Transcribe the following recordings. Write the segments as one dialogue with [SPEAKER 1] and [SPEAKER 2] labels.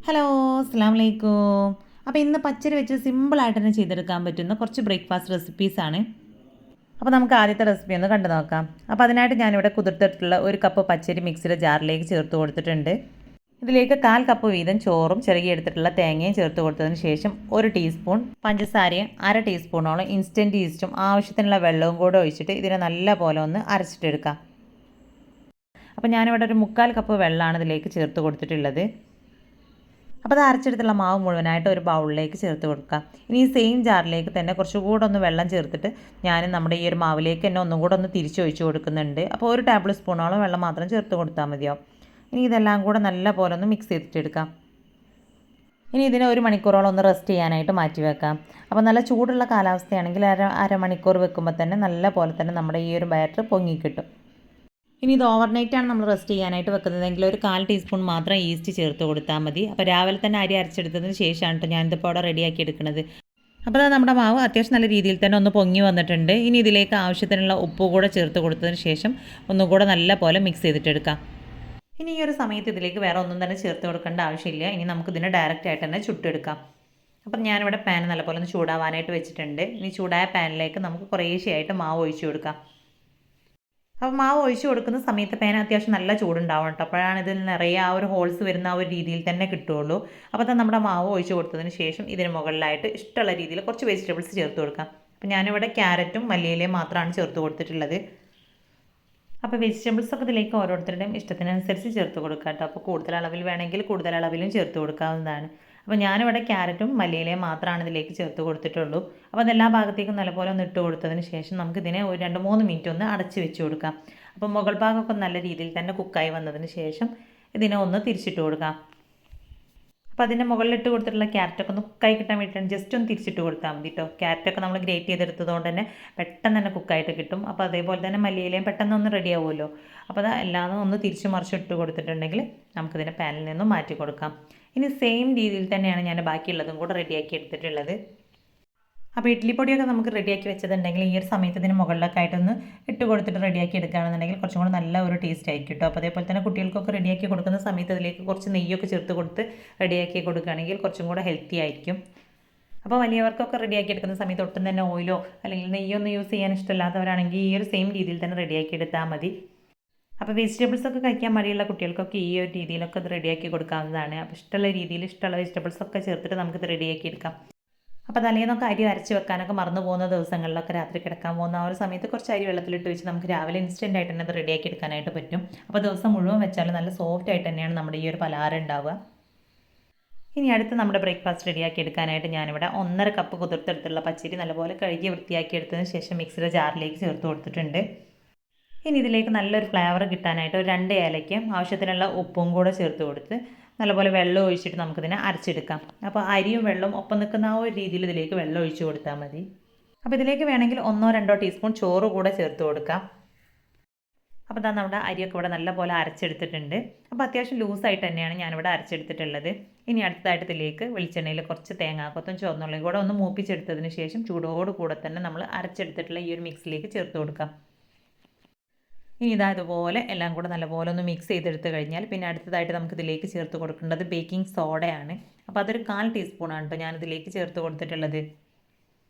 [SPEAKER 1] Hello, അസ്സാം വലൈക്കും. അപ്പോൾ ഇന്ന് പച്ചരി വെച്ച് സിമ്പിളായിട്ട് തന്നെ ചെയ്തെടുക്കാൻ പറ്റുന്ന കുറച്ച് ബ്രേക്ക്ഫാസ്റ്റ് റെസിപ്പീസാണ്. അപ്പോൾ നമുക്ക് ആദ്യത്തെ റെസിപ്പി ഒന്ന് കണ്ടു നോക്കാം. അപ്പോൾ അതിനായിട്ട് ഞാനിവിടെ കുതിർത്തിട്ടുള്ള 1 കപ്പ് പച്ചരി മിക്സിയുടെ ജാറിലേക്ക് ചേർത്ത് കൊടുത്തിട്ടുണ്ട്. ഇതിലേക്ക് 1/4 കപ്പ് വീതം ചോറും എടുത്തിട്ടുള്ള തേങ്ങയും ചേർത്ത് കൊടുത്തതിന് ശേഷം 1 ടീസ്പൂൺ പഞ്ചസാരയും 1/2 ടീസ്പൂണോളം ഇൻസ്റ്റൻറ്റ് ഈസ്റ്റും ആവശ്യത്തിനുള്ള വെള്ളവും കൂടെ ഒഴിച്ചിട്ട് ഇതിനെ നല്ല പോലെ ഒന്ന് അരച്ചിട്ടെടുക്കാം. അപ്പോൾ ഞാനിവിടെ ഒരു 3/4 കപ്പ് വെള്ളമാണ് ഇതിലേക്ക് ചേർത്ത് കൊടുത്തിട്ടുള്ളത്. അപ്പോൾ അത് അരച്ചെടുത്തുള്ള മാവ് മുഴുവനായിട്ട് ഒരു ബൗളിലേക്ക് ചേർത്ത് കൊടുക്കാം. ഇനി ഈ സെയിം ജാറിലേക്ക് തന്നെ കുറച്ചുകൂടെ ഒന്ന് വെള്ളം ചേർത്തിട്ട് ഞാൻ നമ്മുടെ ഈ ഒരു മാവിലേക്ക് തന്നെ ഒന്നും കൂടെ ഒന്ന് തിരിച്ചൊഴിച്ച് കൊടുക്കുന്നുണ്ട്. അപ്പോൾ 1 ടേബിൾ സ്പൂണോളം വെള്ളം മാത്രം ചേർത്ത് കൊടുത്താൽ മതിയാവും. ഇനി ഇതെല്ലാം കൂടെ നല്ല പോലെ ഒന്ന് മിക്സ് ചെയ്തിട്ടെടുക്കാം. ഇനി ഇതിനെ 1 മണിക്കൂറോളം ഒന്ന് റെസ്റ്റ് ചെയ്യാനായിട്ട് മാറ്റി വെക്കാം. അപ്പോൾ നല്ല ചൂടുള്ള കാലാവസ്ഥയാണെങ്കിൽ അരമണിക്കൂർ വെക്കുമ്പോൾ തന്നെ നല്ല പോലെ തന്നെ നമ്മുടെ ഈ ഒരു ബാറ്റർ പൊങ്ങിക്കിട്ടും. ഇനി ഇത് ഓവർനൈറ്റാണ് നമ്മൾ റെസ്റ്റ് ചെയ്യാനായിട്ട് വെക്കുന്നതെങ്കിൽ ഒരു 1/4 ടീസ്പൂൺ മാത്രം ഈസ്റ്റ് ചേർത്ത് കൊടുത്താൽ മതി. അപ്പോൾ രാവിലെ തന്നെ അരി അരച്ചെടുത്തതിന് ശേഷമാണ് കേട്ടോ ഞാനിതിപ്പോൾ അവിടെ റെഡിയാക്കി എടുക്കുന്നത്. അപ്പോൾ അത് നമ്മുടെ മാവ് അത്യാവശ്യം നല്ല രീതിയിൽ തന്നെ ഒന്ന് പൊങ്ങി വന്നിട്ടുണ്ട്. ഇനി ഇതിലേക്ക് ആവശ്യത്തിനുള്ള ഉപ്പ് കൂടെ ചേർത്ത് കൊടുത്തതിന് ശേഷം ഒന്നുകൂടെ നല്ല പോലെ മിക്സ് ചെയ്തിട്ടെടുക്കാം. ഇനി ഈ ഒരു സമയത്ത് ഇതിലേക്ക് വേറെ ഒന്നും തന്നെ ചേർത്ത് കൊടുക്കേണ്ട ആവശ്യമില്ല. ഇനി നമുക്കിതിനെ ഡയറക്റ്റ് ആയിട്ട് തന്നെ ചുട്ടെടുക്കാം. അപ്പം ഞാനിവിടെ പാൻ നല്ലപോലെ ഒന്ന് ചൂടാവാനായിട്ട് വെച്ചിട്ടുണ്ട്. ഇനി ചൂടായ പാനിലേക്ക് നമുക്ക് കുറേശ്ശെയായിട്ട് മാവ് ഒഴിച്ചു കൊടുക്കാം. അപ്പോൾ മാവ് ഒഴിച്ച് കൊടുക്കുന്ന സമയത്ത് പാൻ അത്യാവശ്യം നല്ല ചൂടുണ്ടാവും കേട്ടോ. അപ്പോഴാണ് ഇതിൽ നിറയെ ആ ഒരു ഹോൾസ് വരുന്ന ആ ഒരു രീതിയിൽ തന്നെ കിട്ടുകയുള്ളൂ. അപ്പോൾ തന്നെ നമ്മുടെ മാവ് ഒഴിച്ച് കൊടുത്തതിന് ശേഷം ഇതിന് മുകളിലായിട്ട് ഇഷ്ടമുള്ള രീതിയിൽ കുറച്ച് വെജിറ്റബിൾസ് ചേർത്ത് കൊടുക്കാം. അപ്പോൾ ഞാനിവിടെ ക്യാരറ്റും മല്ലിയിലയും മാത്രമാണ് ചേർത്ത് കൊടുത്തിട്ടുള്ളത്. അപ്പോൾ വെജിറ്റബിൾസൊക്കെ ഇതിലേക്ക് ഓരോരുത്തരുടെയും ഇഷ്ടത്തിനനുസരിച്ച് ചേർത്ത് കൊടുക്കാം കേട്ടോ. അപ്പോൾ കൂടുതൽ അളവിൽ വേണമെങ്കിൽ കൂടുതൽ അളവിലും ചേർത്ത് കൊടുക്കാവുന്നതാണ്. അപ്പോൾ ഞാനിവിടെ ക്യാരറ്റും മല്ലിയിലയും മാത്രമാണ് ഇതിലേക്ക് ചേർത്ത് കൊടുത്തിട്ടുള്ളൂ. അപ്പോൾ അതെല്ലാ ഭാഗത്തേക്കും നല്ലപോലെ ഒന്ന് ഇട്ട് കൊടുത്തതിന് ശേഷം നമുക്കിതിനെ ഒരു 2-3 മിനിറ്റ് ഒന്ന് അടച്ച് വെച്ച് കൊടുക്കാം. അപ്പോൾ മുകൾ ഭാഗമൊക്കെ നല്ല രീതിയിൽ തന്നെ കുക്കായി വന്നതിന് ശേഷം ഇതിനെ ഒന്ന് തിരിച്ചിട്ട് കൊടുക്കാം. അപ്പോൾ അതിൻ്റെ മുകളിലിട്ട് കൊടുത്തിട്ടുള്ള ക്യാരറ്റൊക്കെ ഒന്ന് കുക്കായി കിട്ടാൻ വേണ്ടിയിട്ടാണ് ജസ്റ്റ് ഒന്ന് തിരിച്ചിട്ട് കൊടുത്താൽ മതി കേട്ടോ. ക്യാരറ്റൊക്കെ നമ്മൾ ഗ്രേറ്റ് ചെയ്തെടുത്തതുകൊണ്ട് തന്നെ പെട്ടെന്ന് തന്നെ കുക്കായിട്ട് കിട്ടും. അപ്പോൾ അതേപോലെ തന്നെ മല്ലിയിലയും പെട്ടെന്ന് ഒന്ന് റെഡി ആവുമല്ലോ. അപ്പോൾ അത് എല്ലാം ഒന്ന് തിരിച്ച് മറിച്ചിട്ട് കൊടുത്തിട്ടുണ്ടെങ്കിൽ നമുക്കിതിനെ പാനിൽ നിന്നും മാറ്റി കൊടുക്കാം. ഇനി സെയിം രീതിയിൽ തന്നെയാണ് ഞാൻ ബാക്കിയുള്ളതും കൂടെ റെഡിയാക്കി എടുത്തിട്ടുള്ളത്. അപ്പോൾ ഇഡ്ഡലിപ്പൊടിയൊക്കെ നമുക്ക് റെഡിയാക്കി വെച്ചതുണ്ടെങ്കിൽ ഈ ഒരു സമയത്ത് ഇതിന് മുകളിലൊക്കെ ആയിട്ടൊന്ന് ഇട്ട് കൊടുത്തിട്ട് റെഡിയാക്കി എടുക്കുകയാണെന്നുണ്ടെങ്കിൽ കുറച്ചും കൂടെ നല്ല ഒരു ടേസ്റ്റ് ആയിരിക്കും കേട്ടോ. അപ്പോൾ അതേപോലെ തന്നെ കുട്ടികൾക്കൊക്കെ റെഡിയാക്കി കൊടുക്കുന്ന സമയത്ത് അതിലേക്ക് കുറച്ച് നെയ്യൊക്കെ ചേർത്ത് കൊടുത്ത് റെഡിയാക്കി കൊടുക്കുകയാണെങ്കിൽ കുറച്ചും കൂടെ ഹെൽത്തി ആയിരിക്കും. അപ്പോൾ വലിയവർക്കൊക്കെ റെഡിയാക്കി എടുക്കുന്ന സമയത്ത് ഒട്ടും തന്നെ ഓയിലോ അല്ലെങ്കിൽ നെയ്യൊന്നും യൂസ് ചെയ്യാൻ ഇഷ്ടമില്ലാത്തവരാണെങ്കിൽ ഈ ഒരു സെയിം രീതിയിൽ തന്നെ റെഡിയാക്കി എടുത്താൽ മതി. അപ്പോൾ വെജിറ്റബിൾസൊക്കെ കഴിക്കാൻ മടിയുള്ള കുട്ടികൾക്കൊക്കെ ഈ ഒരു രീതിയിലൊക്കെ ഇത് റെഡിയാക്കി കൊടുക്കാവുന്നതാണ്. അപ്പോൾ ഇഷ്ടമുള്ള രീതിയിൽ ഇഷ്ടമുള്ള വെജിറ്റബിൾസൊക്കെ ചേർത്തിട്ട് നമുക്കിത് റെഡിയാക്കി എടുക്കാം. അപ്പോൾ തലേന്നൊക്കെ അരി അരച്ച് വെക്കാനൊക്കെ മറന്നു പോകുന്ന ദിവസങ്ങളിലൊക്കെ രാത്രി കിടക്കാൻ പോകുന്ന ആ ഒരു സമയത്ത് കുറച്ച് അരി വെള്ളത്തിലിട്ട് വെച്ച് നമുക്ക് രാവിലെ ഇൻസ്റ്റൻ്റ് ആയിട്ട് തന്നെ അത് റെഡിയാക്കി എടുക്കാനായിട്ട് പറ്റും. അപ്പോൾ ദിവസം മുഴുവൻ വെച്ചാൽ നല്ല സോഫ്റ്റ് ആയിട്ട് തന്നെയാണ് നമ്മുടെ ഈ ഒരു പലഹാരം ഉണ്ടാവുക. ഇനി അടുത്ത് നമ്മുടെ ബ്രേക്ക്ഫാസ്റ്റ് റെഡിയാക്കി എടുക്കാനായിട്ട് ഞാനിവിടെ 1.5 കപ്പ് കുതിർത്തെടുത്തുള്ള പച്ചരി നല്ലപോലെ കഴുകി വൃത്തിയാക്കി എടുത്തതിന് ശേഷം മിക്സിയുടെ ജാറിലേക്ക് ചേർത്ത് കൊടുത്തിട്ടുണ്ട്. ഇനി ഇതിലേക്ക് നല്ലൊരു ഫ്ലേവർ കിട്ടാനായിട്ട് ഒരു 2 ഏലയ്ക്കും ആവശ്യത്തിനുള്ള ഉപ്പും കൂടെ ചേർത്ത് കൊടുത്ത് നല്ലപോലെ വെള്ളം ഒഴിച്ചിട്ട് നമുക്കിതിനെ അരച്ചെടുക്കാം. അപ്പോൾ അരിയും വെള്ളവും ഒപ്പം നിൽക്കുന്ന ആ ഒരു രീതിയിൽ ഇതിലേക്ക് വെള്ളം ഒഴിച്ച് കൊടുത്താൽ മതി. അപ്പോൾ ഇതിലേക്ക് വേണമെങ്കിൽ 1-2 ടീസ്പൂൺ ചോറ് കൂടെ ചേർത്ത് കൊടുക്കാം. അപ്പോൾ ഇതാ നമ്മുടെ അരിയൊക്കെ ഇവിടെ നല്ലപോലെ അരച്ചെടുത്തിട്ടുണ്ട്. അപ്പോൾ അത്യാവശ്യം ലൂസായിട്ട് തന്നെയാണ് ഞാനിവിടെ അരച്ചെടുത്തിട്ടുള്ളത്. ഇനി അടുത്തതായിട്ട് ഇതിലേക്ക് വെളിച്ചെണ്ണയിൽ കുറച്ച് തേങ്ങാക്കൊത്തും ചുവന്നുള്ളിയും കൂടെ ഒന്ന് മൂപ്പിച്ചെടുത്തതിന് ശേഷം ചൂടോട് കൂടെ തന്നെ നമ്മൾ അരച്ചെടുത്തിട്ടുള്ള ഈ ഒരു മിക്സിലേക്ക് ചേർത്ത് കൊടുക്കാം. ഇനി ഇതുപോലെ എല്ലാം കൂടെ നല്ലപോലെ ഒന്ന് മിക്സ് ചെയ്തെടുത്ത് കഴിഞ്ഞാൽ പിന്നെ അടുത്തതായിട്ട് നമുക്ക് ഇതിലേക്ക് ചേർത്ത് കൊടുക്കേണ്ടത് ബേക്കിംഗ് സോഡയാണ്. അപ്പോൾ അതൊരു 1/4 ടീസ്പൂണാണ് കേട്ടോ ഞാനിതിലേക്ക് ചേർത്ത് കൊടുത്തിട്ടുള്ളത്.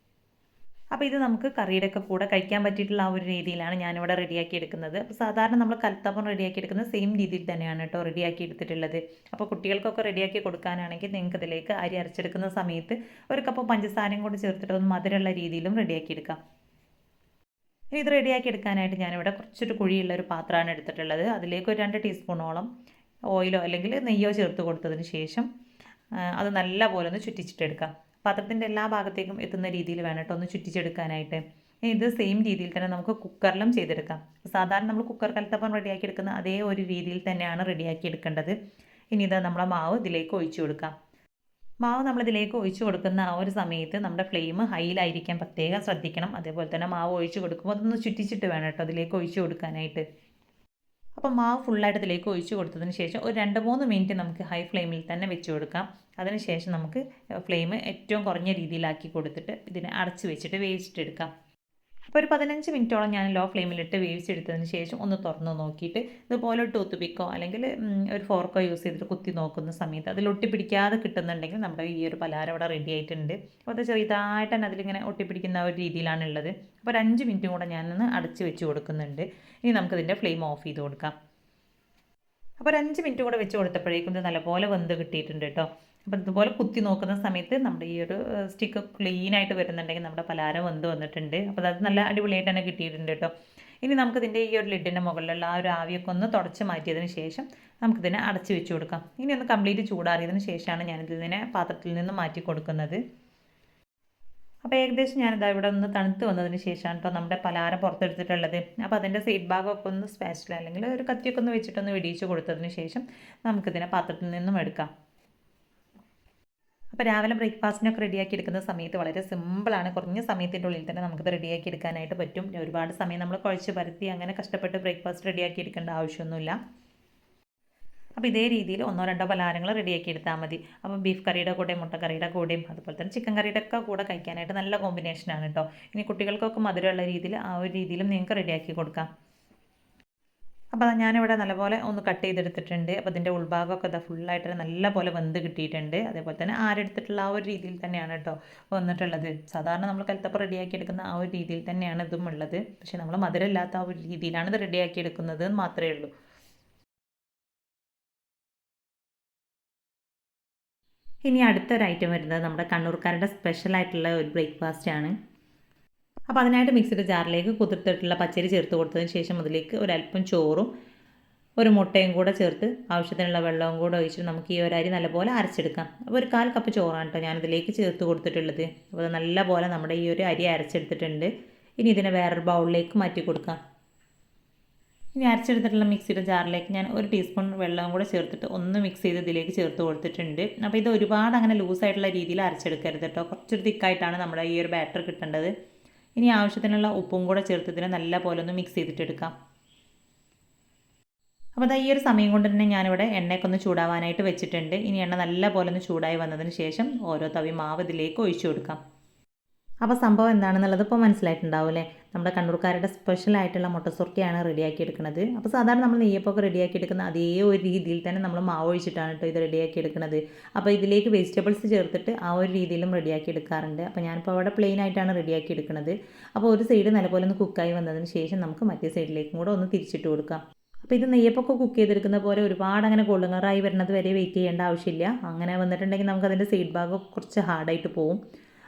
[SPEAKER 1] അപ്പോൾ ഇത് നമുക്ക് കറിയുടെ ഒക്കെ കൂടെ കഴിക്കാൻ പറ്റിയിട്ടുള്ള ആ ഒരു രീതിയിലാണ് ഞാനിവിടെ റെഡിയാക്കി എടുക്കുന്നത്. അപ്പോൾ സാധാരണ നമ്മൾ കലത്തപ്പം റെഡിയാക്കി എടുക്കുന്ന സെയിം രീതിയിൽ തന്നെയാണ് കേട്ടോ റെഡിയാക്കി എടുത്തിട്ടുള്ളത്. അപ്പോൾ കുട്ടികൾക്കൊക്കെ റെഡിയാക്കി കൊടുക്കാനാണെങ്കിൽ നിങ്ങൾക്ക് ഇതിലേക്ക് അരി അരച്ചെടുക്കുന്ന സമയത്ത് 1 കപ്പ് പഞ്ചസാരയും കൂടി ചേർത്തിട്ട് ഒന്ന് മധുരമുള്ള രീതിയിലും റെഡിയാക്കി എടുക്കാം. ഇനി ഇത് റെഡിയാക്കി എടുക്കാനായിട്ട് ഞാനിവിടെ കുറച്ചൊരു കുഴിയുള്ളൊരു പാത്രമാണ് എടുത്തിട്ടുള്ളത്. അതിലേക്ക് ഒരു 2 ടീസ്പൂണോളം ഓയിലോ അല്ലെങ്കിൽ നെയ്യോ ചേർത്ത് കൊടുത്തതിന് ശേഷം അത് നല്ല പോലെ ഒന്ന് ചുറ്റിച്ചിട്ടെടുക്കാം. പാത്രത്തിൻ്റെ എല്ലാ ഭാഗത്തേക്കും എത്തുന്ന രീതിയിൽ വേണം കേട്ടോ ഒന്ന് ചുറ്റിച്ചെടുക്കാനായിട്ട്. ഇത് സെയിം രീതിയിൽ തന്നെ നമുക്ക് കുക്കറിലും ചെയ്തെടുക്കാം. സാധാരണ നമ്മൾ കുക്കർ കലത്തപ്പം റെഡിയാക്കി എടുക്കുന്ന അതേ ഒരു രീതിയിൽ തന്നെയാണ് റെഡിയാക്കി എടുക്കേണ്ടത്. ഇനി ഇത് നമ്മളെ മാവ് ഇതിലേക്ക് ഒഴിച്ചു കൊടുക്കാം. മാവ് നമ്മളിതിലേക്ക് ഒഴിച്ചു കൊടുക്കുന്ന ആ ഒരു സമയത്ത് നമ്മുടെ ഫ്ലെയിം ഹൈയിലായിരിക്കാൻ പ്രത്യേകം ശ്രദ്ധിക്കണം. അതേപോലെ തന്നെ മാവ് ഒഴിച്ച് കൊടുക്കുമ്പോൾ അതൊന്ന് ചുറ്റിച്ചിട്ട് വേണം കേട്ടോ അതിലേക്ക് ഒഴിച്ച് കൊടുക്കാനായിട്ട്. അപ്പോൾ മാവ് ഫുള്ളായിട്ട് ഇതിലേക്ക് ഒഴിച്ച് കൊടുത്തതിന് ശേഷം ഒരു 2-3 മിനിറ്റ് നമുക്ക് ഹൈ ഫ്ലെയിമിൽ തന്നെ വെച്ച് കൊടുക്കാം. അതിനുശേഷം നമുക്ക് ഫ്ലെയിം ഏറ്റവും കുറഞ്ഞ രീതിയിലാക്കി കൊടുത്തിട്ട് ഇതിനെ അടച്ച് വെച്ചിട്ട് വേവിച്ചിട്ടെടുക്കാം. അപ്പോൾ ഒരു 15 മിനിറ്റോളം ഞാൻ ലോ ഫ്ലെയിമിലിട്ട് വേവിച്ചെടുത്തതിന് ശേഷം ഒന്ന് തുറന്ന് നോക്കിയിട്ട് ഇതുപോലെ ഒരു ടൂത്ത് പിക്കോ അല്ലെങ്കിൽ ഒരു ഫോർക്കോ യൂസ് ചെയ്തിട്ട് കുത്തി നോക്കുന്ന സമയത്ത് അതിൽ ഒട്ടിപ്പിടിക്കാതെ കിട്ടുന്നുണ്ടെങ്കിൽ നമ്മുടെ ഈ ഒരു പലഹാരം അവിടെ റെഡി ആയിട്ടുണ്ട്. അപ്പോൾ അത് ചെറുതായിട്ട് തന്നെ അതിലിങ്ങനെ ഒട്ടിപ്പിടിക്കുന്ന ഒരു രീതിയിലാണുള്ളത്. അപ്പോൾ ഒരു 5 മിനിറ്റും കൂടെ ഞാനൊന്ന് അടച്ച് വെച്ച് കൊടുക്കുന്നുണ്ട്. ഇനി നമുക്കിതിൻ്റെ ഫ്ലെയിം ഓഫ് ചെയ്ത് കൊടുക്കാം. അപ്പോൾ ഒരു 5 മിനിറ്റ് കൂടെ വെച്ച് കൊടുത്തപ്പോഴേക്കും ഇത് നല്ലപോലെ വെന്ത് കിട്ടിയിട്ടുണ്ട് കേട്ടോ. അപ്പോൾ ഇതുപോലെ കുത്തി നോക്കുന്ന സമയത്ത് നമ്മുടെ ഈ ഒരു സ്റ്റിക്ക് ക്ലീനായിട്ട് വരുന്നുണ്ടെങ്കിൽ നമ്മുടെ പലഹാരം വെന്ത് വന്നിട്ടുണ്ട്. അപ്പോൾ അത് നല്ല അടിപൊളിയായിട്ട് തന്നെ കിട്ടിയിട്ടുണ്ട് കേട്ടോ. ഇനി നമുക്കിതിൻ്റെ ഈ ഒരു ലിഡിൻ്റെ മുകളിലുള്ള ആ ഒരു ആവിയൊക്കെ ഒന്ന് തുടച്ച് മാറ്റിയതിന് ശേഷം നമുക്കിതിനെ അടച്ച് വെച്ച് കൊടുക്കാം. ഇനി ഒന്ന് കംപ്ലീറ്റ് ചൂടാറിയതിന് ശേഷമാണ് ഞാനിതിനെ പാത്രത്തിൽ നിന്ന് മാറ്റി കൊടുക്കുന്നത്. അപ്പോൾ ഏകദേശം ഞാനിതാ ഇവിടെ ഒന്ന് തണുത്ത് വന്നതിന് ശേഷമാണ് കേട്ടോ നമ്മുടെ പലഹാരം പുറത്തെടുത്തിട്ടുള്ളത്. അപ്പോൾ അതിൻ്റെ സൈഡ് ഭാഗമൊക്കെ ഒന്ന് സ്പാച്ചില അല്ലെങ്കിൽ ഒരു കത്തിയൊക്കെ ഒന്ന് വെച്ചിട്ടൊന്ന് വെടിയിച്ച് കൊടുത്തതിന് ശേഷം നമുക്കിതിനെ പാത്രത്തിൽ നിന്നും എടുക്കാം. അപ്പോൾ രാവിലെ ബ്രേക്ക്ഫാസ്റ്റിനൊക്കെ റെഡിയാക്കി എടുക്കുന്ന സമയത്ത് വളരെ സിമ്പിളാണ്. കുറഞ്ഞ സമയത്തിൻ്റെ ഉള്ളിൽ തന്നെ നമുക്കിത് റെഡിയാക്കി എടുക്കാനായിട്ട് പറ്റും. ഒരുപാട് സമയം നമ്മൾ കുഴച്ച് പരത്തി അങ്ങനെ കഷ്ടപ്പെട്ട് ബ്രേക്ക്ഫാസ്റ്റ് റെഡിയാക്കി എടുക്കേണ്ട ആവശ്യമൊന്നുമില്ല. അപ്പോൾ ഇതേ രീതിയിൽ 1-2 പലഹാരങ്ങൾ റെഡിയാക്കി എടുത്താൽ മതി. അപ്പോൾ ബീഫ് കറിയുടെ കൂടെയും മുട്ടക്കറിയുടെ കൂടെയും അതുപോലെ തന്നെ ചിക്കൻ കറിയുടെ ഒക്കെ കൂടെ കഴിക്കാനായിട്ട് നല്ല കോമ്പിനേഷനാണ് കേട്ടോ. ഇനി കുട്ടികൾക്കൊക്കെ മധുരമുള്ള രീതിയിൽ ആ ഒരു രീതിയിലും നിങ്ങൾക്ക് റെഡിയാക്കി കൊടുക്കാം. അപ്പോൾ ഞാനിവിടെ നല്ലപോലെ ഒന്ന് കട്ട് ചെയ്തെടുത്തിട്ടുണ്ട്. അപ്പോൾ ഇതിൻ്റെ ഉൾഭാഗമൊക്കെ ഇതാ ഫുള്ളായിട്ട് നല്ലപോലെ വെന്ത് കിട്ടിയിട്ടുണ്ട്. അതേപോലെ തന്നെ ആരെടുത്തിട്ടുള്ള ആ ഒരു രീതിയിൽ തന്നെയാണ് കേട്ടോ വന്നിട്ടുള്ളത്. സാധാരണ നമ്മൾ കലത്തപ്പം റെഡിയാക്കി എടുക്കുന്ന ആ ഒരു രീതിയിൽ തന്നെയാണ് ഇതും ഉള്ളത്. പക്ഷേ നമ്മൾ മധുരമില്ലാത്ത ആ ഒരു രീതിയിലാണ് ഇത് റെഡിയാക്കി എടുക്കുന്നത് മാത്രമേ ഉള്ളൂ. ഇനി അടുത്തൊരു ഐറ്റം വരുന്നത് നമ്മുടെ കണ്ണൂർക്കാരുടെ സ്പെഷ്യലായിട്ടുള്ള ഒരു ബ്രേക്ക്ഫാസ്റ്റ് ആണ്. അപ്പോൾ അതിനായിട്ട് മിക്സിയുടെ ജാറിലേക്ക് കുതിർത്തിട്ടുള്ള പച്ചരി ചേർത്ത് കൊടുത്തതിന് ശേഷം അതിലേക്ക് ഒരല്പം ചോറും ഒരു മുട്ടയും കൂടെ ചേർത്ത് ആവശ്യത്തിനുള്ള വെള്ളവും കൂടെ ഒഴിച്ചിട്ട് നമുക്ക് ഈ ഒരു അരി നല്ലപോലെ അരച്ചെടുക്കാം. അപ്പോൾ ഒരു 1/4 കപ്പ് ചോറാണ് കേട്ടോ ഞാനിതിലേക്ക് ചേർത്ത് കൊടുത്തിട്ടുള്ളത്. അപ്പോൾ അത് നല്ലപോലെ നമ്മുടെ ഈ ഒരു അരി അരച്ചെടുത്തിട്ടുണ്ട്. ഇനി ഇതിനെ വേറൊരു ബൗളിലേക്ക് മാറ്റി കൊടുക്കാം. ഇനി അരച്ചെടുത്തിട്ടുള്ള മിക്സിയുടെ ജാറിലേക്ക് ഞാൻ 1 ടീസ്പൂൺ വെള്ളവും കൂടെ ചേർത്തിട്ട് ഒന്ന് മിക്സ് ചെയ്ത് ഇതിലേക്ക് ചേർത്ത് കൊടുത്തിട്ടുണ്ട്. അപ്പോൾ ഇത് ഒരുപാട് അങ്ങനെ ലൂസായിട്ടുള്ള രീതിയിൽ അരച്ചെടുക്കരുത് കേട്ടോ. കുറച്ചൊരു തിക്കായിട്ടാണ് നമ്മുടെ ഈ ഒരു ബാറ്റർ കിട്ടേണ്ടത്. ഇനി ആവശ്യത്തിനുള്ള ഉപ്പും കൂടെ ചേർത്ത് ഇതിനെ നല്ല പോലെ ഒന്ന് മിക്സ് ചെയ്തിട്ടെടുക്കാം. അപ്പോൾ ഈ ഒരു സമയം കൊണ്ട് തന്നെ ഞാനിവിടെ എണ്ണയൊക്കെ ഒന്ന് ചൂടാവാനായിട്ട് വെച്ചിട്ടുണ്ട്. ഇനി എണ്ണ നല്ല പോലെ ഒന്ന് ചൂടായി വന്നതിന് ശേഷം ഓരോ തവി മാവ് ഇതിലേക്ക് ഒഴിച്ചു കൊടുക്കാം. അപ്പോൾ സംഭവം എന്താണെന്നുള്ളത് ഇപ്പോൾ മനസ്സിലായിട്ടുണ്ടാവില്ലേ. നമ്മുടെ കണ്ണൂർക്കാരുടെ സ്പെഷ്യലായിട്ടുള്ള മുട്ടസുർക്കയാണ് റെഡിയാക്കി എടുക്കുന്നത്. അപ്പോൾ സാധാരണ നമ്മൾ നെയ്യപ്പൊക്കെ റെഡിയാക്കി എടുക്കുന്ന അതേ ഒരു രീതിയിൽ തന്നെ നമ്മൾ മാവ് ഒഴിച്ചിട്ടാണ് കേട്ടോ ഇത് റെഡിയാക്കി എടുക്കുന്നത്. അപ്പോൾ ഇതിലേക്ക് വെജിറ്റബിൾസ് ചേർത്തിട്ട് ആ ഒരു രീതിയിലും റെഡിയാക്കി എടുക്കാറുണ്ട്. അപ്പോൾ ഞാനിപ്പോൾ അവിടെ പ്ലെയിൻ ആയിട്ടാണ് റെഡിയാക്കി എടുക്കുന്നത്. അപ്പോൾ ഒരു സൈഡ് നല്ലപോലെ ഒന്ന് കുക്കായി വന്നതിന് ശേഷം നമുക്ക് മറ്റേ സൈഡിലേക്കും കൂടെ ഒന്ന് തിരിച്ചിട്ട് കൊടുക്കാം. അപ്പോൾ ഇത് നെയ്യപ്പൊക്കെ കുക്ക് ചെയ്തെടുക്കുന്ന പോലെ ഒരുപാട് അങ്ങനെ ഗോൾഡൻ കളറായി വരുന്നത് വരെ വെയിറ്റ് ചെയ്യേണ്ട ആവശ്യമില്ല. അങ്ങനെ വന്നിട്ടുണ്ടെങ്കിൽ നമുക്ക് അതിൻ്റെ സൈഡ് ഭാഗം കുറച്ച് ഹാർഡായിട്ട് പോകും.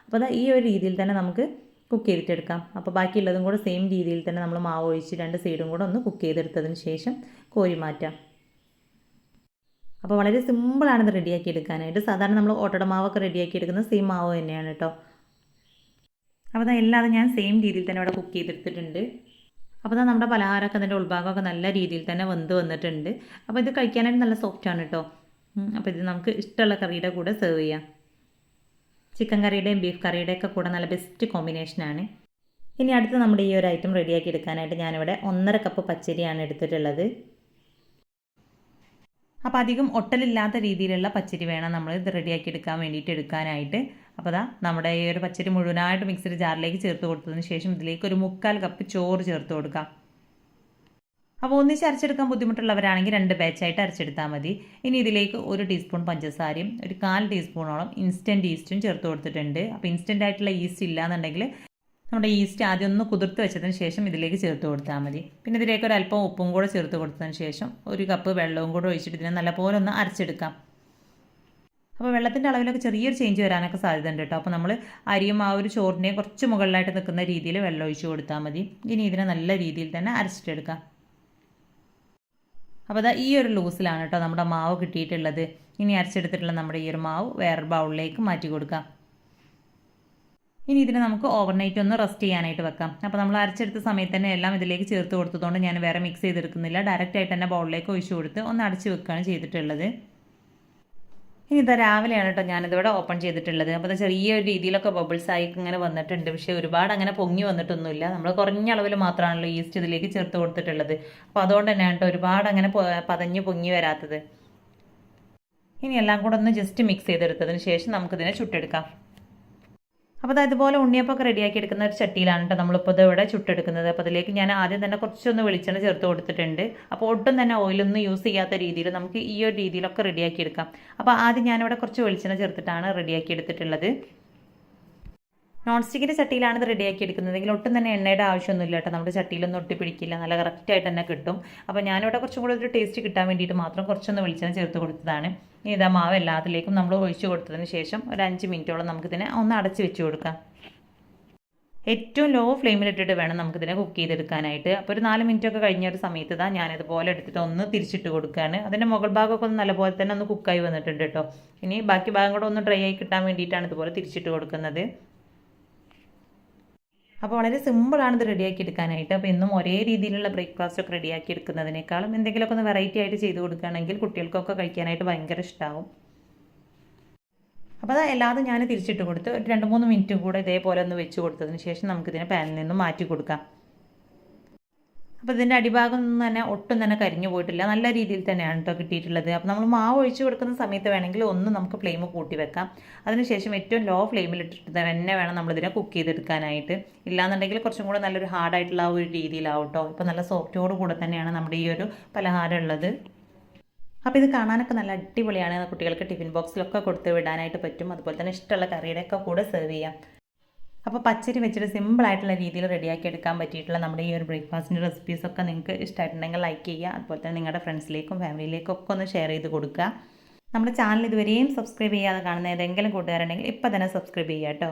[SPEAKER 1] അപ്പോൾ ഈ ഒരു രീതിയിൽ തന്നെ നമുക്ക് കുക്ക് ചെയ്തിട്ടെടുക്കാം. അപ്പോൾ ബാക്കിയുള്ളതും കൂടെ സെയിം രീതിയിൽ തന്നെ നമ്മൾ മാവ് ഒഴിച്ച് 2 സൈഡും കൂടെ ഒന്ന് കുക്ക് ചെയ്തെടുത്തതിന് ശേഷം കോരി മാറ്റാം. അപ്പോൾ വളരെ സിമ്പിളാണ് ഇത് റെഡിയാക്കി എടുക്കാനായിട്ട്. സാധാരണ നമ്മൾ ഓട്ടട മാവൊക്കെ റെഡിയാക്കി എടുക്കുന്ന സെയിം മാവ് തന്നെയാണ് കേട്ടോ. അപ്പോൾ എല്ലാതും ഞാൻ സെയിം രീതിയിൽ തന്നെ ഇവിടെ കുക്ക് ചെയ്തെടുത്തിട്ടുണ്ട്. അപ്പോൾ നമ്മുടെ പലഹാരമൊക്കെ അതിൻ്റെ ഉൾഭാഗമൊക്കെ നല്ല രീതിയിൽ തന്നെ വെന്ത് വന്നിട്ടുണ്ട്. അപ്പോൾ ഇത് കഴിക്കാനായിട്ട് നല്ല സോഫ്റ്റാണ് കേട്ടോ. അപ്പോൾ ഇത് നമുക്ക് ഇഷ്ടമുള്ള കറിയുടെ കൂടെ സെർവ് ചെയ്യാം. ചിക്കൻ കറിയുടെയും ബീഫ് കറിയുടെയൊക്കെ കൂടെ നല്ല ബെസ്റ്റ് കോമ്പിനേഷനാണ്. ഇനി അടുത്ത് നമ്മുടെ ഈ ഒരു ഐറ്റം റെഡിയാക്കി എടുക്കാനായിട്ട് ഞാനിവിടെ 1.5 കപ്പ് പച്ചരിയാണ് എടുത്തിട്ടുള്ളത്. അപ്പോൾ അധികം ഒട്ടലില്ലാത്ത രീതിയിലുള്ള പച്ചരി വേണം നമ്മൾ ഇത് റെഡിയാക്കി എടുക്കാൻ വേണ്ടിയിട്ട് എടുക്കാനായിട്ട്. അപ്പോൾ നമ്മുടെ ഈ ഒരു പച്ചരി മുഴുവനായിട്ട് മിക്സിയുടെ ജാറിലേക്ക് ചേർത്ത് കൊടുത്തതിന് ശേഷം ഇതിലേക്ക് ഒരു 3/4 കപ്പ് ചോറ് ചേർത്ത് കൊടുക്കാം. അപ്പോൾ ഒന്നിച്ച് അരച്ചെടുക്കാൻ ബുദ്ധിമുട്ടുള്ളവരാണെങ്കിൽ 2 ബാച്ചായിട്ട് അരച്ചെടുത്താൽ മതി. ഇനി ഇതിലേക്ക് 1 ടീസ്പൂൺ പഞ്ചസാരയും ഒരു 1/4 ടീസ്പൂണോളം ഇൻസ്റ്റൻറ്റ് ഈസ്റ്റും ചേർത്ത് കൊടുത്തിട്ടുണ്ട്. അപ്പോൾ ഇൻസ്റ്റൻ്റ് ആയിട്ടുള്ള ഈസ്റ്റ് ഇല്ലയെന്നുണ്ടെങ്കിൽ നമ്മുടെ ഈസ്റ്റ് ആദ്യം ഒന്ന് കുതിർത്ത് വെച്ചതിന് ശേഷം ഇതിലേക്ക് ചേർത്ത് കൊടുത്താൽ മതി. പിന്നെ ഇതിലേക്ക് ഒരു അല്പം ഉപ്പും കൂടെ ചേർത്ത് കൊടുത്തതിന് ശേഷം 1 കപ്പ് വെള്ളവും കൂടെ ഒഴിച്ചിട്ട് ഇതിനെ നല്ലപോലെ ഒന്ന് അരച്ചെടുക്കാം. അപ്പോൾ വെള്ളത്തിൻ്റെ അളവിലൊക്കെ ചെറിയൊരു ചേഞ്ച് വരാനൊക്കെ സാധ്യതയുണ്ട് കേട്ടോ. അപ്പോൾ നമ്മൾ അരിയും ആ ഒരു ചോറിനെയും കുറച്ച് മുകളിലായിട്ട് നിൽക്കുന്ന രീതിയിൽ വെള്ളം ഒഴിച്ച് കൊടുത്താൽ മതി. ഇനി ഇതിനെ നല്ല രീതിയിൽ തന്നെ അരച്ചിട്ടെടുക്കാം. അപ്പോൾ ഈ ഒരു ലൂസിലാണ് കേട്ടോ നമ്മുടെ മാവ് കിട്ടിയിട്ടുള്ളത്. ഇനി അരച്ചെടുത്തിട്ടുള്ള നമ്മുടെ ഈ ഒരു മാവ് വേറൊരു ബൗളിലേക്ക് മാറ്റി കൊടുക്കാം. ഇനി ഇതിനെ നമുക്ക് ഓവർനൈറ്റ് ഒന്ന് റെസ്റ്റ് ചെയ്യാനായിട്ട് വെക്കാം. അപ്പോൾ നമ്മൾ അരച്ചെടുത്ത സമയത്ത് തന്നെ എല്ലാം ഇതിലേക്ക് ചേർത്ത് കൊടുത്തതുകൊണ്ട് ഞാൻ വേറെ മിക്സ് ചെയ്തെടുക്കുന്നില്ല. ഡയറക്റ്റായിട്ട് തന്നെ ബൗളിലേക്ക് ഒഴിച്ചു കൊടുത്ത് ഒന്ന് അടച്ച് വെക്കുകയാണ് ചെയ്തിട്ടുള്ളത്. ഇനി രാവിലെയാണ് കേട്ടോ ഞാനിതിവിടെ ഓപ്പൺ ചെയ്തിട്ടുള്ളത്. അപ്പോൾ ചെറിയൊരു രീതിയിലൊക്കെ ബബിൾസ് ആയി ഇങ്ങനെ വന്നിട്ടുണ്ട്. പക്ഷേ ഒരുപാട് അങ്ങനെ പൊങ്ങി വന്നിട്ടൊന്നുമില്ല. നമ്മൾ കുറഞ്ഞ അളവിൽ മാത്രമാണല്ലോ ഈസ്റ്റ് ഇതിലേക്ക് ചേർത്ത് കൊടുത്തിട്ടുള്ളത്. അപ്പോൾ അതുകൊണ്ട് തന്നെയാണ് കേട്ടോ ഒരുപാട് അങ്ങനെ പതഞ്ഞ് പൊങ്ങി വരാത്തത്. ഇനി എല്ലാം കൂടെ ഒന്ന് ജസ്റ്റ് മിക്സ് ചെയ്തെടുത്തതിന് ശേഷം നമുക്കിതിനെ ചുട്ടെടുക്കാം. അപ്പോൾ അത് അതുപോലെ ഉണ്ണിയപ്പമൊക്കെ റെഡിയാക്കി എടുക്കുന്ന ഒരു ചട്ടിയിലാണ് കേട്ടോ നമ്മളിപ്പോൾ ഇത് ഇവിടെ ചുട്ടെടുക്കുന്നത്. അപ്പോൾ അതിലേക്ക് ഞാൻ ആദ്യം തന്നെ കുറച്ചൊന്ന് വെളിച്ചെണ്ണ ചേർത്ത് കൊടുത്തിട്ടുണ്ട്. അപ്പോൾ ഒട്ടും തന്നെ ഓയിലൊന്നും യൂസ് ചെയ്യാത്ത രീതിയിൽ നമുക്ക് ഈ ഒരു രീതിയിലൊക്കെ റെഡിയാക്കി എടുക്കാം. അപ്പോൾ ആദ്യം ഞാനിവിടെ കുറച്ച് വെളിച്ചെണ്ണ ചേർത്തിട്ടാണ് റെഡിയാക്കി എടുത്തിട്ടുള്ളത്. നോൺ സ്റ്റിക്കിൻ്റെ ചട്ടിയിലാണ് ഇത് റെഡിയാക്കി എടുക്കുന്നതെങ്കിൽ ഒട്ടും തന്നെ എണ്ണയുടെ ആവശ്യമൊന്നുമില്ല കേട്ടോ. നമ്മുടെ ചട്ടിയിലൊന്നും ഒട്ടിപ്പിടിക്കില്ല, നല്ല കറക്റ്റായിട്ട് തന്നെ കിട്ടും. അപ്പോൾ ഞാനിവിടെ കുറച്ചും കൂടി ഒരു ടേസ്റ്റ് കിട്ടാൻ വേണ്ടിയിട്ട് മാത്രം കുറച്ചൊന്ന് വെളിച്ചെണ്ണ ചേർത്ത് കൊടുത്തതാണ്. ഇതാ മാവ് എല്ലാത്തിലേക്കും നമ്മൾ ഒഴിച്ചു കൊടുത്തതിന് ശേഷം ഒരു 5 മിനിറ്റോളം നമുക്കിതിനെ ഒന്ന് അടച്ച് വെച്ച് കൊടുക്കാം. ഏറ്റവും ലോ ഫ്ലെയിമിലിട്ടിട്ട് വേണം നമുക്കിതിനെ കുക്ക് ചെയ്തെടുക്കാനായിട്ട്. അപ്പോൾ ഒരു 4 മിനിറ്റൊക്കെ കഴിഞ്ഞ ഒരു സമയത്ത് ഇതാ ഞാനിതുപോലെ എടുത്തിട്ട് ഒന്ന് തിരിച്ചിട്ട് കൊടുക്കുകയാണ്. അതിൻ്റെ മുകൾ ഭാഗമൊക്കെ ഒന്ന് നല്ലപോലെ തന്നെ ഒന്ന് കുക്കായി വന്നിട്ടുണ്ട് കേട്ടോ. ഇനി ബാക്കി ഭാഗം കൂടെ ഒന്ന് ഡ്രൈ ആയി കിട്ടാൻ വേണ്ടിയിട്ടാണ് ഇതുപോലെ തിരിച്ചിട്ട് കൊടുക്കുന്നത്. അപ്പോൾ വളരെ സിമ്പിളാണ് ഇത് റെഡിയാക്കി എടുക്കാനായിട്ട്. അപ്പോൾ എന്നും ഒരേ രീതിയിലുള്ള ബ്രേക്ക്ഫാസ്റ്റൊക്കെ റെഡിയാക്കി എടുക്കുന്നതിനേക്കാളും എന്തെങ്കിലുമൊക്കെ ഒന്ന് വെറൈറ്റി ആയിട്ട് ചെയ്ത് കൊടുക്കുകയാണെങ്കിൽ കുട്ടികൾക്കൊക്കെ കഴിക്കാനായിട്ട് ഭയങ്കര ഇഷ്ടമാവും. അപ്പോൾ അത് എല്ലാതും ഞാൻ തിരിച്ചിട്ട് കൊടുത്ത് ഒരു 2-3 മിനിറ്റ് കൂടെ ഇതേപോലെ ഒന്ന് വെച്ച് കൊടുത്തതിന് ശേഷം നമുക്കിതിനെ പാനിൽ നിന്ന് മാറ്റി കൊടുക്കാം. അപ്പോൾ ഇതിൻ്റെ അടിഭാഗം ഒന്നും തന്നെ ഒട്ടും തന്നെ കരിഞ്ഞു പോയിട്ടില്ല, നല്ല രീതിയിൽ തന്നെയാണ് കേട്ടോ കിട്ടിയിട്ടുള്ളത്. അപ്പോൾ നമ്മൾ മാവ് ഒഴിച്ച് കൊടുക്കുന്ന സമയത്ത് വേണമെങ്കിൽ ഒന്ന് നമുക്ക് ഫ്ലെയിം കൂട്ടി വെക്കാം. അതിനുശേഷം ഏറ്റവും ലോ ഫ്ലെയിമിലിട്ടിട്ട് തന്നെ വേണം നമ്മളിതിനെ കുക്ക് ചെയ്തെടുക്കാനായിട്ട്. ഇല്ലാന്നുണ്ടെങ്കിൽ കുറച്ചും കൂടെ നല്ലൊരു ഹാർഡായിട്ടുള്ള ആ ഒരു രീതിയിലാവും കേട്ടോ. ഇപ്പോൾ നല്ല സോഫ്റ്റോട് കൂടെ തന്നെയാണ് നമ്മുടെ ഈ ഒരു പലഹാരം ഉള്ളത്. അപ്പോൾ ഇത് കാണാനൊക്കെ നല്ല അടിപൊളിയാണ്. കുട്ടികൾക്ക് ടിഫിൻ ബോക്സിലൊക്കെ കൊടുത്ത് വിടാനായിട്ട് പറ്റും. അതുപോലെ തന്നെ ഇഷ്ടമുള്ള കറിയുടെയൊക്കെ കൂടെ സെർവ് ചെയ്യാം. അപ്പോൾ പച്ചരി വെച്ചിട്ട് സിമ്പിളായിട്ടുള്ള രീതിയിൽ റെഡിയാക്കി എടുക്കാൻ പറ്റിയിട്ടുള്ള നമ്മുടെ ഈ ഒരു ബ്രേക്ക്ഫാസ്റ്റിൻ്റെ റെസിപ്പീസൊക്കെ നിങ്ങൾക്ക് ഇഷ്ടമായിട്ടുണ്ടെങ്കിൽ ലൈക്ക് ചെയ്യുക. അതുപോലെ തന്നെ നിങ്ങളുടെ ഫ്രണ്ട്സിലേക്കും ഫാമിലിയിലേക്കും ഒക്കെ ഒന്ന് ഷെയർ ചെയ്ത് കൊടുക്കുക. നമ്മുടെ ചാനൽ ഇതുവരെയും സബ്സ്ക്രൈബ് ചെയ്യാതെ കാണുന്ന ഏതെങ്കിലും കൂട്ടുകാരുണ്ടെങ്കിൽ ഇപ്പോൾ തന്നെ സബ്സ്ക്രൈബ് ചെയ്യുക കേട്ടോ.